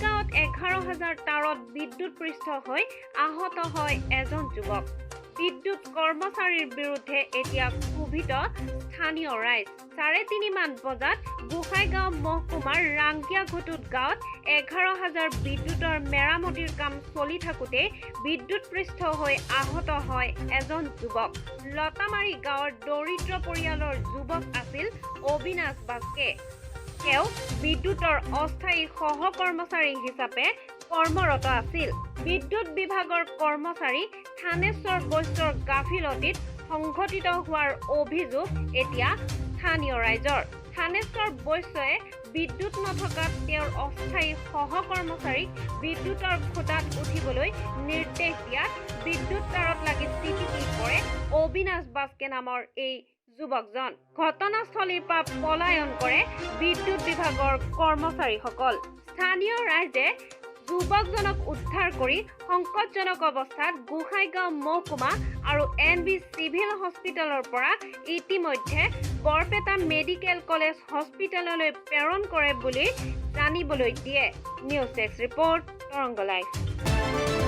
গোহাইগাঁৱত 11,000 তাৰত বিদ্যুৎ পৃষ্ঠ হৈ আহত হয় এজন যুৱক। বিদ্যুৎ কৰ্মচাৰীৰ বিৰুদ্ধে এতিয়া ক্ষোভিত স্থানীয় ৰাইজ। 3:30 মান বজাত গোহাইগাঁও মহকুমাৰ ৰাংগিয়াঘুটুত গাঁৱত 11,000 বিদ্যুতৰ মেৰামতিৰ কাম চলি থাকোঁতে বিদ্যুৎ পৃষ্ঠ হৈ আহত হয় এজন যুৱক। লতামাৰী গাঁৱৰ দৰিদ্ৰ পৰিয়ালৰ যুৱক আছিল অবিনাশ বাস্কে। তেওঁ বিদ্যুতৰ অস্থায়ী সহকৰ্মচাৰী হিচাপে কৰ্মৰত আছিল। বিদ্যুৎ বিভাগৰ কৰ্মচাৰী থানেশ্বৰ বৈশ্যৰ গাফিলতিত সংঘটিত হোৱাৰ অভিযোগ এতিয়া স্থানীয় ৰাইজৰ। থানেশ্বৰ বৈশ্যই বিদ্যুৎ নথকাত তেওঁৰ অস্থায়ী সহকৰ্মচাৰীক বিদ্যুতৰ খুঁটাত উঠিবলৈ নিৰ্দেশ দিয়াত বিদ্যুৎ তাৰত লাগি চিটিকি পৰে অবিনাশ বাস্কে নামৰ এই যুৱকজন। ঘটনাস্থলীৰ পৰা পলায়ন কৰে বিদ্যুৎ বিভাগৰ কৰ্মচাৰীসকল। স্থানীয় ৰাইজে যুৱকজনক উদ্ধাৰ কৰি সংকটজনক অৱস্থাত গোহাইগাঁও মহকুমা আৰু NB চিভিল হস্পিটেলৰ পৰা ইতিমধ্যে বৰপেটা মেডিকেল কলেজ হস্পিটেললৈ প্ৰেৰণ কৰে বুলি জানিবলৈ দিয়ে। নিউজ ডেস্ক ৰিপৰ্ট, তৰংগ লাইভ।